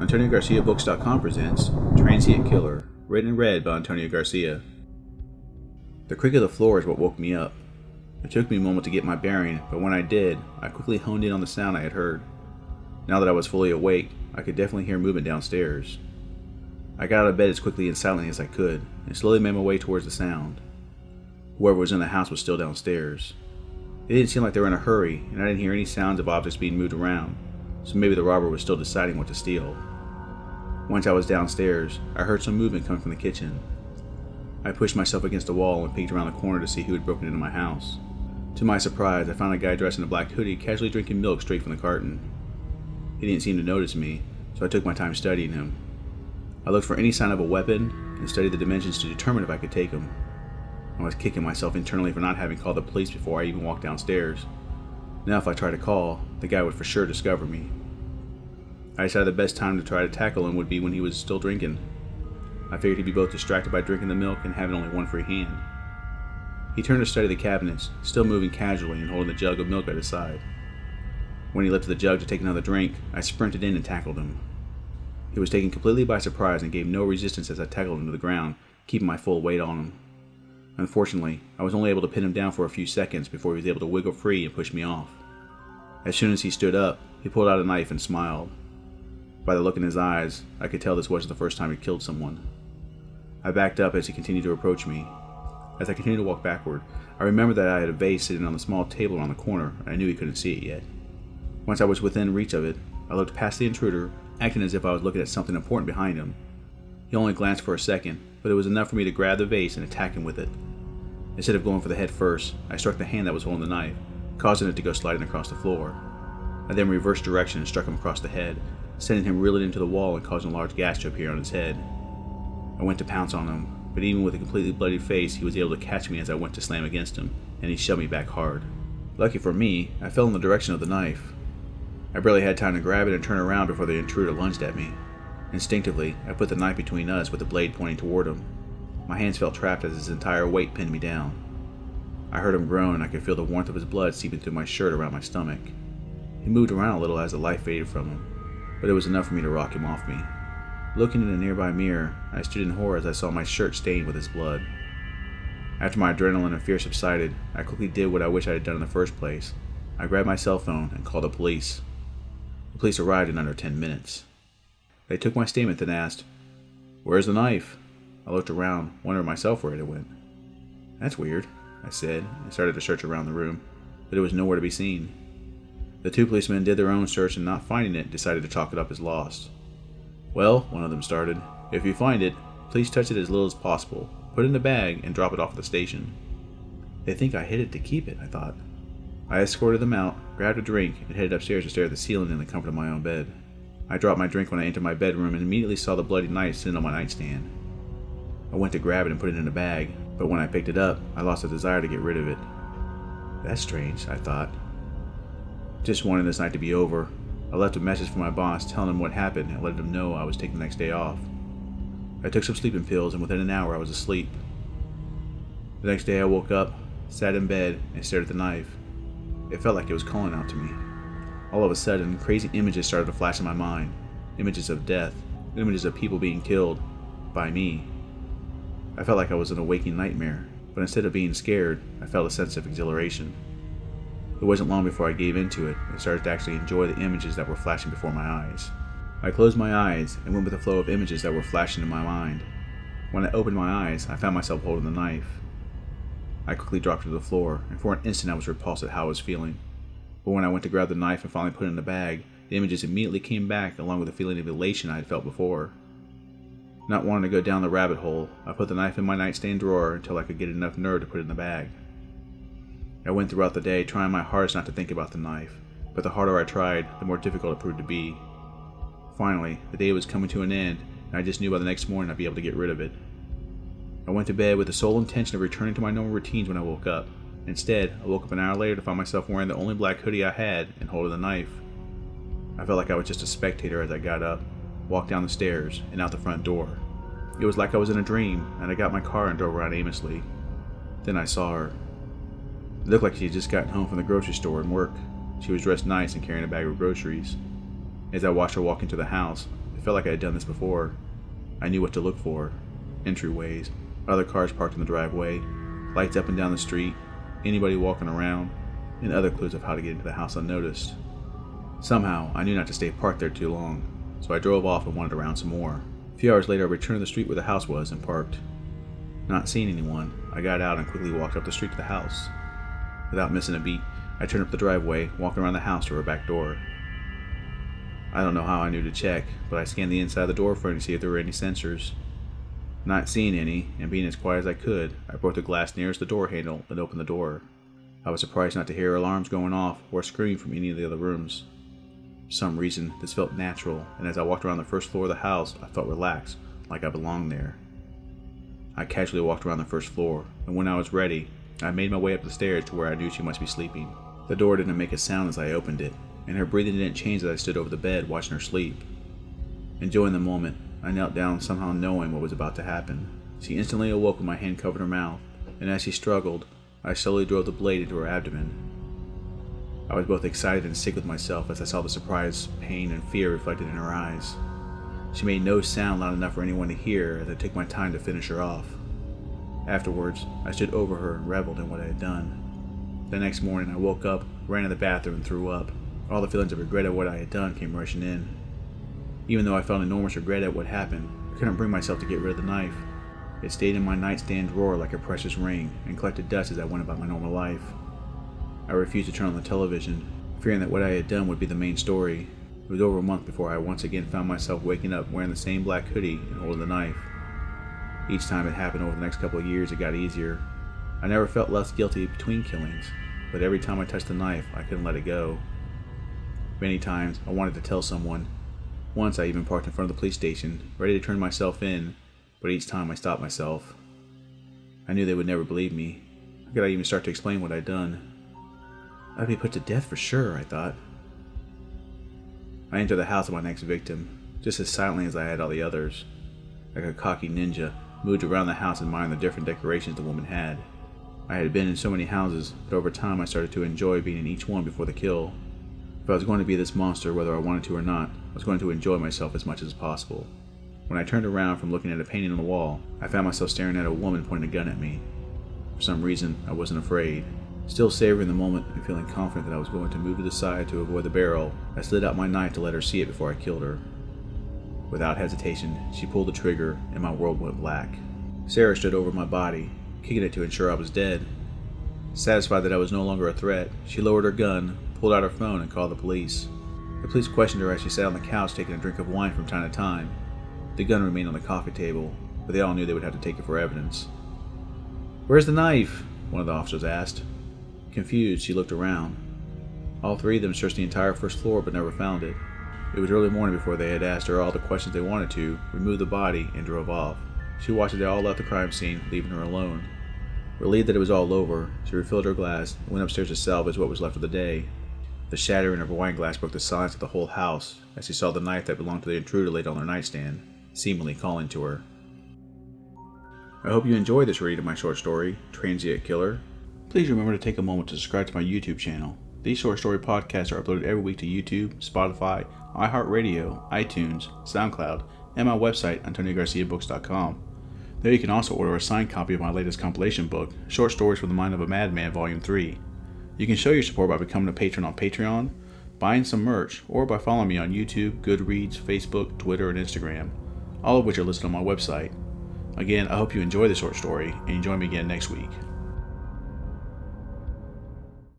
AntonioGarciaBooks.com presents Transient Killer, written and read by Antonio Garcia. The creak of the floor is what woke me up. It took me a moment to get my bearing, but when I did, I quickly honed in on the sound I had heard. Now that I was fully awake, I could definitely hear movement downstairs. I got out of bed as quickly and silently as I could, and slowly made my way towards the sound. Whoever was in the house was still downstairs. It didn't seem like they were in a hurry, and I didn't hear any sounds of objects being moved around, so maybe the robber was still deciding what to steal. Once I was downstairs, I heard some movement coming from the kitchen. I pushed myself against the wall and peeked around the corner to see who had broken into my house. To my surprise, I found a guy dressed in a black hoodie casually drinking milk straight from the carton. He didn't seem to notice me, so I took my time studying him. I looked for any sign of a weapon and studied the dimensions to determine if I could take him. I was kicking myself internally for not having called the police before I even walked downstairs. Now if I tried to call, the guy would for sure discover me. I decided the best time to try to tackle him would be when he was still drinking. I figured he'd be both distracted by drinking the milk and having only one free hand. He turned to study the cabinets, still moving casually and holding the jug of milk at his side. When he lifted the jug to take another drink, I sprinted in and tackled him. He was taken completely by surprise and gave no resistance as I tackled him to the ground, keeping my full weight on him. Unfortunately, I was only able to pin him down for a few seconds before he was able to wiggle free and push me off. As soon as he stood up, he pulled out a knife and smiled. By the look in his eyes, I could tell this wasn't the first time he killed someone. I backed up as he continued to approach me. As I continued to walk backward, I remembered that I had a vase sitting on the small table around the corner, and I knew he couldn't see it yet. Once I was within reach of it, I looked past the intruder, acting as if I was looking at something important behind him. He only glanced for a second, but it was enough for me to grab the vase and attack him with it. Instead of going for the head first, I struck the hand that was holding the knife, causing it to go sliding across the floor. I then reversed direction and struck him across the head, sending him reeling into the wall and causing a large gash to appear on his head. I went to pounce on him, but even with a completely bloody face, he was able to catch me as I went to slam against him, and he shoved me back hard. Lucky for me, I fell in the direction of the knife. I barely had time to grab it and turn around before the intruder lunged at me. Instinctively, I put the knife between us with the blade pointing toward him. My hands felt trapped as his entire weight pinned me down. I heard him groan and I could feel the warmth of his blood seeping through my shirt around my stomach. He moved around a little as the life faded from him, but it was enough for me to rock him off me. Looking in a nearby mirror, I stood in horror as I saw my shirt stained with his blood. After my adrenaline and fear subsided, I quickly did what I wish I had done in the first place. I grabbed my cell phone and called the police. The police arrived in under 10 minutes. They took my statement and asked, "Where's the knife?" I looked around, wondering myself where it went. "That's weird," I said, and started to search around the room, but it was nowhere to be seen. The two policemen did their own search and not finding it, decided to chalk it up as lost. "Well," one of them started, "if you find it, please touch it as little as possible, put it in a bag, and drop it off at the station." They think I hid it to keep it, I thought. I escorted them out, grabbed a drink, and headed upstairs to stare at the ceiling in the comfort of my own bed. I dropped my drink when I entered my bedroom and immediately saw the bloody knife sitting on my nightstand. I went to grab it and put it in a bag, but when I picked it up, I lost the desire to get rid of it. That's strange, I thought. Just wanting this night to be over, I left a message for my boss telling him what happened and letting him know I was taking the next day off. I took some sleeping pills and within an hour I was asleep. The next day I woke up, sat in bed, and stared at the knife. It felt like it was calling out to me. All of a sudden, crazy images started to flash in my mind. Images of death, images of people being killed by me. I felt like I was in a waking nightmare, but instead of being scared, I felt a sense of exhilaration. It wasn't long before I gave into it and started to actually enjoy the images that were flashing before my eyes. I closed my eyes and went with the flow of images that were flashing in my mind. When I opened my eyes, I found myself holding the knife. I quickly dropped to the floor, and for an instant I was repulsed at how I was feeling. But when I went to grab the knife and finally put it in the bag, the images immediately came back along with the feeling of elation I had felt before. Not wanting to go down the rabbit hole, I put the knife in my nightstand drawer until I could get enough nerve to put it in the bag. I went throughout the day trying my hardest not to think about the knife, but the harder I tried, the more difficult it proved to be. Finally, the day was coming to an end, and I just knew by the next morning I'd be able to get rid of it. I went to bed with the sole intention of returning to my normal routines when I woke up. Instead, I woke up an hour later to find myself wearing the only black hoodie I had and holding the knife. I felt like I was just a spectator as I got up, walked down the stairs, and out the front door. It was like I was in a dream, and I got my car and drove around aimlessly. Then I saw her. It looked like she had just gotten home from the grocery store and work. She was dressed nice and carrying a bag of groceries. As I watched her walk into the house, It felt like I had done this before. I knew what to look for. Entryways, other cars parked in the driveway, lights up and down the street, anybody walking around, and other clues of how to get into the house unnoticed. Somehow, I knew not to stay parked there too long, so I drove off and wandered around some more. A few hours later, I returned to the street where the house was and parked. Not seeing anyone, I got out and quickly walked up the street to the house. Without missing a beat, I turned up the driveway, walking around the house to her back door. I don't know how I knew to check, but I scanned the inside of the door frame to see if there were any sensors. Not seeing any, and being as quiet as I could, I broke the glass nearest the door handle and opened the door. I was surprised not to hear alarms going off or a scream from any of the other rooms. For some reason, this felt natural, and as I walked around the first floor of the house, I felt relaxed, like I belonged there. I casually walked around the first floor, and when I was ready, I made my way up the stairs to where I knew she must be sleeping. The door didn't make a sound as I opened it, and her breathing didn't change as I stood over the bed watching her sleep. Enjoying the moment, I knelt down, somehow knowing what was about to happen. She instantly awoke with my hand covered her mouth, and as she struggled, I slowly drove the blade into her abdomen. I was both excited and sick with myself as I saw the surprise, pain, and fear reflected in her eyes. She made no sound loud enough for anyone to hear as I took my time to finish her off. Afterwards, I stood over her and reveled in what I had done. The next morning, I woke up, ran to the bathroom, and threw up. All the feelings of regret at what I had done came rushing in. Even though I felt enormous regret at what happened, I couldn't bring myself to get rid of the knife. It stayed in my nightstand drawer like a precious ring and collected dust as I went about my normal life. I refused to turn on the television, fearing that what I had done would be the main story. It was over a month before I once again found myself waking up wearing the same black hoodie and holding the knife. Each time it happened over the next couple of years, it got easier. I never felt less guilty between killings, but every time I touched the knife, I couldn't let it go. Many times, I wanted to tell someone. Once I even parked in front of the police station, ready to turn myself in, but each time I stopped myself. I knew they would never believe me. How could I even start to explain what I'd done? I'd be put to death for sure, I thought. I entered the house of my next victim, just as silently as I had all the others. Like a cocky ninja, moved around the house admiring the different decorations the woman had. I had been in so many houses, but over time I started to enjoy being in each one before the kill. If I was going to be this monster, whether I wanted to or not, I was going to enjoy myself as much as possible. When I turned around from looking at a painting on the wall, I found myself staring at a woman pointing a gun at me. For some reason, I wasn't afraid. Still savoring the moment and feeling confident that I was going to move to the side to avoid the barrel, I slid out my knife to let her see it before I killed her. Without hesitation, she pulled the trigger and my world went black. Sarah stood over my body, kicking it to ensure I was dead. Satisfied that I was no longer a threat, she lowered her gun, pulled out her phone, and called the police. The police questioned her as she sat on the couch taking a drink of wine from time to time. The gun remained on the coffee table, but they all knew they would have to take it for evidence. "Where's the knife?" one of the officers asked. Confused, she looked around. All three of them searched the entire first floor but never found it. It was early morning before they had asked her all the questions they wanted to, removed the body, and drove off. She watched as they all left the crime scene, leaving her alone. Relieved that it was all over, she refilled her glass and went upstairs to salvage what was left of the day. The shattering of her wine glass broke the silence of the whole house as she saw the knife that belonged to the intruder laid on her nightstand, seemingly calling to her. I hope you enjoyed this reading of my short story, Transient Killer. Please remember to take a moment to subscribe to my YouTube channel. These short story podcasts are uploaded every week to YouTube, Spotify, iHeartRadio, iTunes, SoundCloud, and my website, AntonioGarciaBooks.com. There you can also order a signed copy of my latest compilation book, Short Stories from the Mind of a Madman, Volume 3. You can show your support by becoming a patron on Patreon, buying some merch, or by following me on YouTube, Goodreads, Facebook, Twitter, and Instagram, all of which are listed on my website. Again, I hope you enjoy the short story, and join me again next week.